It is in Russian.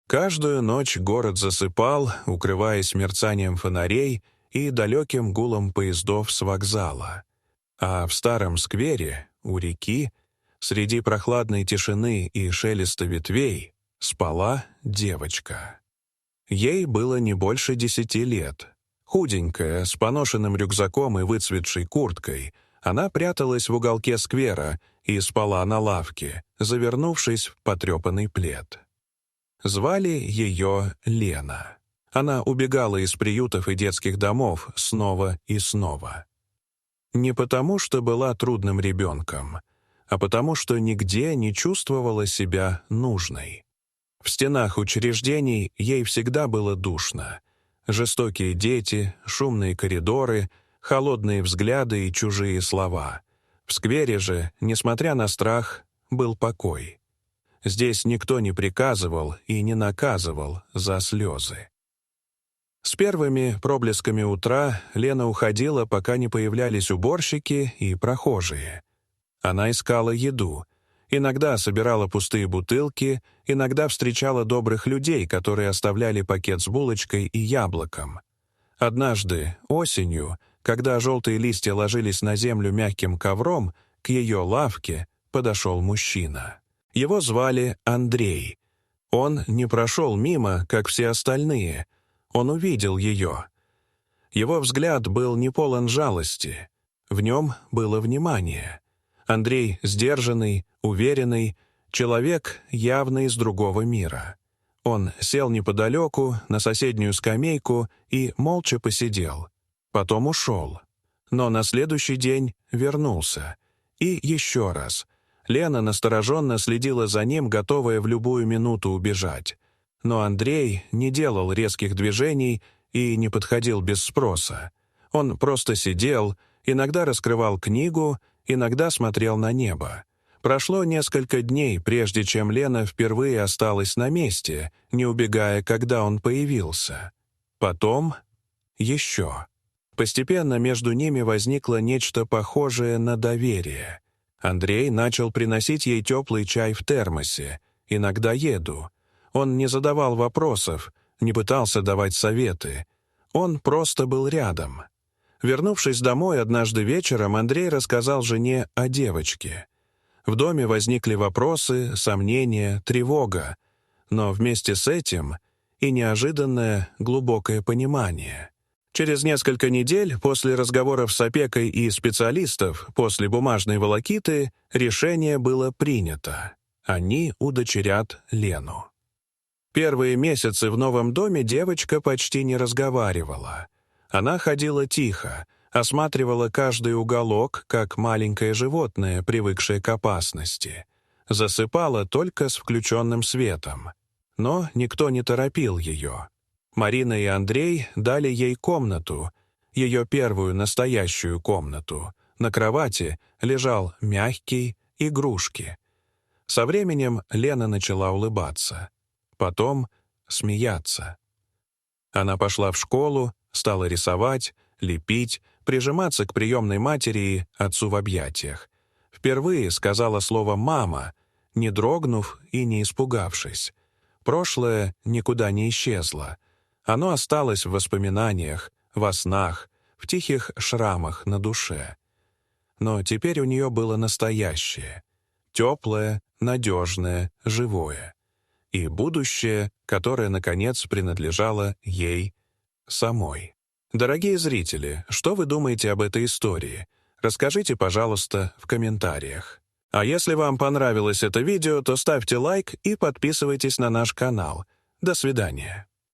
Каждую ночь город засыпал, укрываясь мерцанием фонарей и далеким гулом поездов с вокзала. А в старом сквере, у реки, среди прохладной тишины и шелеста ветвей, спала девочка. Ей было не больше 10 лет. Худенькая, с поношенным рюкзаком и выцветшей курткой, она пряталась в уголке сквера и спала на лавке, завернувшись в потрепанный плед. Звали ее Лена. Она убегала из приютов и детских домов снова и снова. Не потому, что была трудным ребенком, а потому, что нигде не чувствовала себя нужной. В стенах учреждений ей всегда было душно. Жестокие дети, шумные коридоры, холодные взгляды и чужие слова. В сквере же, несмотря на страх, был покой. Здесь никто не приказывал и не наказывал за слезы. С первыми проблесками утра Лена уходила, пока не появлялись уборщики и прохожие. Она искала еду. Иногда собирала пустые бутылки, иногда встречала добрых людей, которые оставляли пакет с булочкой и яблоком. Однажды, осенью, когда желтые листья ложились на землю мягким ковром, к ее лавке подошел мужчина. Его звали Андрей. Он не прошел мимо, как все остальные. Он увидел ее. Его взгляд был не полон жалости. В нем было внимание. Андрей сдержанный, уверенный, человек явно из другого мира. Он сел неподалеку, на соседнюю скамейку и молча посидел. Потом ушел. Но на следующий день вернулся. И еще раз. Лена настороженно следила за ним, готовая в любую минуту убежать. Но Андрей не делал резких движений и не подходил без спроса. Он просто сидел, иногда раскрывал книгу, иногда смотрел на небо. Прошло несколько дней, прежде чем Лена впервые осталась на месте, не убегая, когда он появился. Потом еще. Постепенно между ними возникло нечто похожее на доверие. Андрей начал приносить ей теплый чай в термосе, иногда еду. Он не задавал вопросов, не пытался давать советы. Он просто был рядом. Вернувшись домой однажды вечером, Андрей рассказал жене о девочке. В доме возникли вопросы, сомнения, тревога, но вместе с этим и неожиданное глубокое понимание. Через несколько недель, после разговоров с опекой и специалистов, после бумажной волокиты, решение было принято. Они удочерят Лену. Первые месяцы в новом доме девочка почти не разговаривала. Она ходила тихо, осматривала каждый уголок, как маленькое животное, привыкшее к опасности. Засыпала только с включенным светом. Но никто не торопил ее. Марина и Андрей дали ей комнату, ее первую настоящую комнату. На кровати лежал мягкий, игрушки. Со временем Лена начала улыбаться. Потом смеяться. Она пошла в школу, стала рисовать, лепить, прижиматься к приемной матери и отцу в объятиях. Впервые сказала слово «мама», не дрогнув и не испугавшись. Прошлое никуда не исчезло. Оно осталось в воспоминаниях, во снах, в тихих шрамах на душе. Но теперь у нее было настоящее. Теплое, надежное, живое. И будущее, которое, наконец, принадлежало ей самой. Дорогие зрители, что вы думаете об этой истории? Расскажите, пожалуйста, в комментариях. А если вам понравилось это видео, то ставьте лайк и подписывайтесь на наш канал. До свидания.